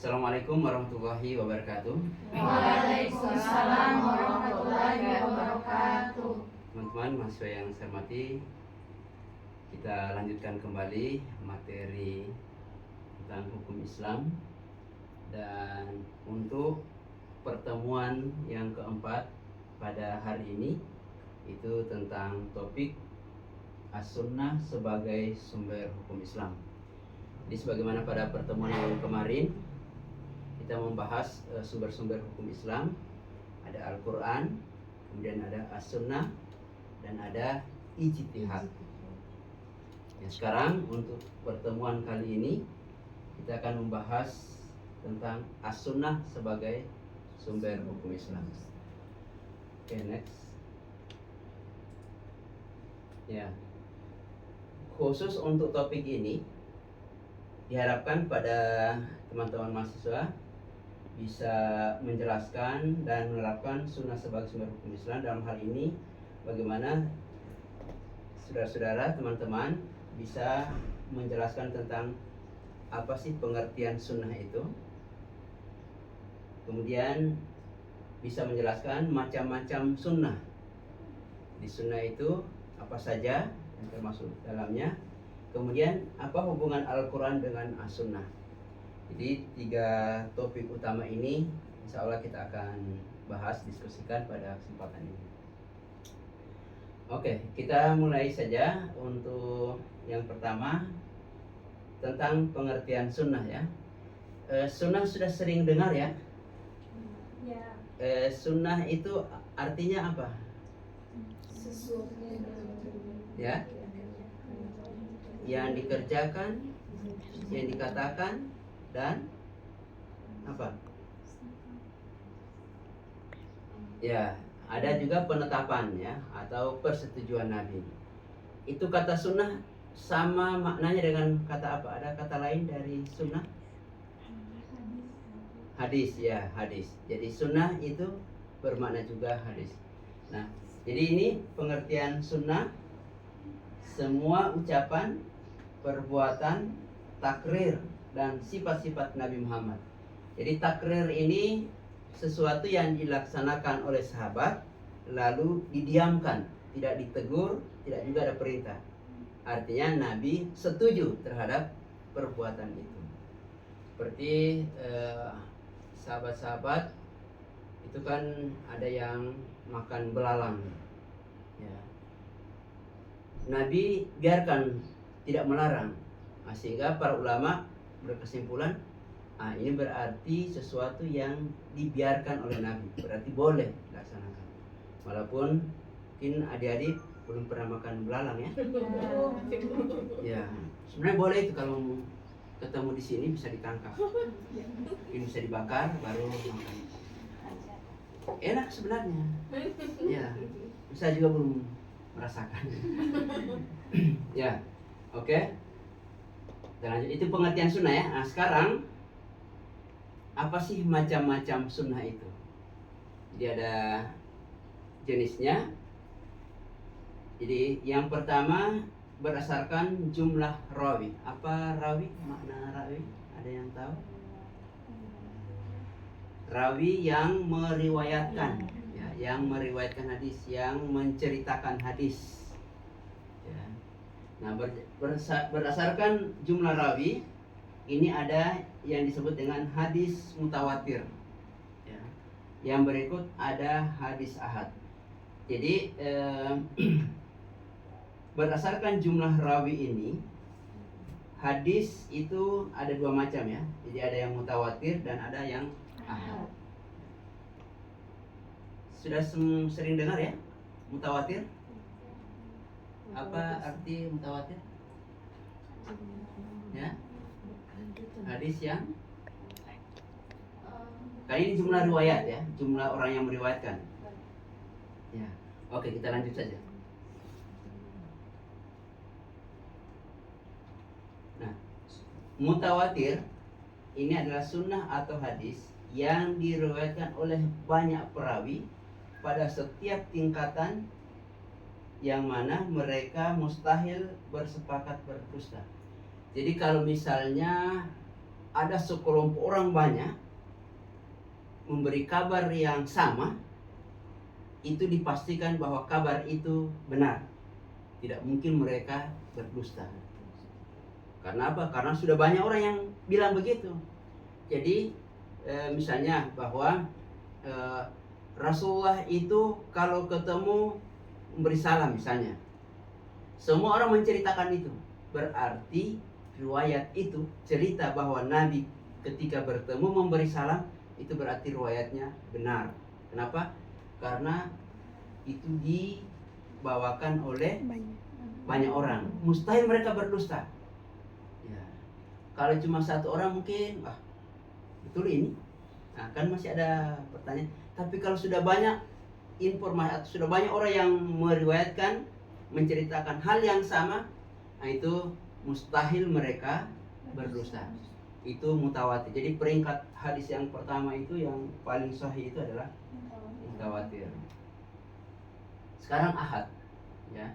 Assalamualaikum warahmatullahi wabarakatuh. Waalaikumsalam warahmatullahi wabarakatuh. Teman-teman mahasiswa yang saya hormati, kita lanjutkan kembali materi tentang hukum Islam. Dan untuk pertemuan yang keempat pada hari ini itu tentang topik As-Sunnah sebagai sumber hukum Islam. Jadi sebagaimana pada pertemuan yang kemarin kita membahas sumber-sumber hukum Islam, ada Al-Quran, kemudian ada As-Sunnah, dan ada ijtihad. Ya, sekarang untuk pertemuan kali ini kita akan membahas tentang As-Sunnah sebagai sumber hukum Islam. Oke, next. Ya, khusus untuk topik ini diharapkan pada teman-teman mahasiswa bisa menjelaskan dan menerapkan sunnah sebagai sumber hukum Islam. Dalam hal ini bagaimana saudara-saudara, teman-teman bisa menjelaskan tentang apa sih pengertian sunnah itu, kemudian bisa menjelaskan macam-macam sunnah. Di sunnah itu apa saja yang termasuk dalamnya, kemudian apa hubungan Al-Quran dengan As-Sunnah. Jadi 3 topik utama ini insya Allah kita akan bahas, diskusikan pada kesempatan ini. Oke, kita mulai saja. Untuk yang pertama tentang pengertian sunnah ya. Sunnah sudah sering dengar ya? Ya, Sunnah itu artinya apa? sesuatu Ya, yang dikerjakan, yang dikatakan, dan apa? Ya, ada juga penetapan ya, atau persetujuan Nabi. Itu kata sunnah sama maknanya dengan kata apa? Ada kata lain dari sunnah? Hadis ya, hadis. Jadi sunnah itu bermakna juga hadis. Nah, jadi ini pengertian sunnah: semua ucapan, perbuatan, takrir, dan sifat-sifat Nabi Muhammad. Jadi takrir ini sesuatu yang dilaksanakan oleh sahabat lalu didiamkan, tidak ditegur, tidak juga ada perintah. Artinya Nabi setuju terhadap perbuatan itu. Seperti sahabat-sahabat itu kan ada yang makan belalang ya. Nabi biarkan, tidak melarang. Sehingga para ulama berkesimpulan, ini berarti sesuatu yang dibiarkan oleh Nabi, berarti boleh dilaksanakan. Walaupun mungkin adik-adik belum pernah makan belalang ya. Ya, sebenarnya boleh itu, kalau ketemu di sini bisa ditangkap. Ini bisa dibakar baru makan. Enak sebenarnya. Ya, saya juga belum merasakan. Ya, oke. Kita lanjut. Itu pengertian sunnah ya. Nah, sekarang apa sih macam-macam sunnah itu? Jadi ada jenisnya. Jadi yang pertama berdasarkan jumlah rawi. Apa rawi? Makna rawi? Ada yang tahu? Rawi yang meriwayatkan ya, yang meriwayatkan hadis, yang menceritakan hadis ya. Nah, berdasarkan jumlah rawi ini ada yang disebut dengan hadis mutawatir ya. Yang berikut ada hadis ahad. Jadi berdasarkan jumlah rawi ini, hadis itu ada 2 macam ya. Jadi ada yang mutawatir dan ada yang ahad. Sudah sering dengar ya mutawatir? Apa arti mutawatir? Ya, hadis yang kali ini jumlah riwayat ya, jumlah orang yang meriwayatkan. Ya, oke, kita lanjut saja. Nah, mutawatir ini adalah sunnah atau hadis yang diriwayatkan oleh banyak perawi pada setiap tingkatan, yang mana mereka mustahil bersepakat berdusta. Jadi kalau misalnya ada sekelompok orang banyak memberi kabar yang sama, itu dipastikan bahwa kabar itu benar. Tidak mungkin mereka berdusta. Karena apa? Karena sudah banyak orang yang bilang begitu. Jadi misalnya bahwa Rasulullah itu kalau ketemu memberi salam misalnya, semua orang menceritakan itu. Berarti riwayat itu cerita bahwa Nabi ketika bertemu memberi salam, itu berarti riwayatnya benar. Kenapa? Karena itu dibawakan oleh banyak orang. Mustahil mereka berdusta. Ya. Kalau cuma satu orang mungkin, betul ini. Nah, kan masih ada pertanyaan. Tapi kalau sudah banyak informasi atau sudah banyak orang yang meriwayatkan, menceritakan hal yang sama, nah itu mustahil mereka berdusta. Itu mutawatir. Jadi peringkat hadis yang pertama itu yang paling sahih itu adalah mutawatir. Sekarang ahad, ya.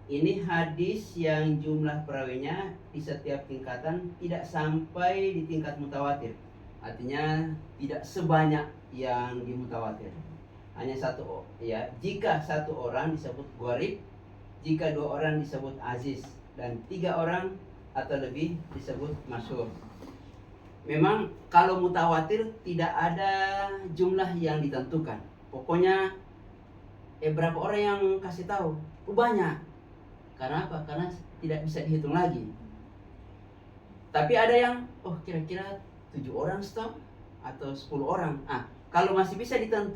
Ini hadis yang jumlah perawinya di setiap tingkatan tidak sampai di tingkat mutawatir. Artinya tidak sebanyak yang di mutawatir. Hanya satu, ya. Jika satu orang disebut gharib, jika dua orang disebut aziz, dan tiga orang atau lebih disebut masyhur. Memang kalau mutawatir tidak ada jumlah yang ditentukan. Pokoknya berapa orang yang kasih tahu? Banyak. Karena apa? Karena tidak bisa dihitung lagi. Tapi ada yang kira-kira 7 orang stop atau 10 orang. Kalau masih bisa ditentukan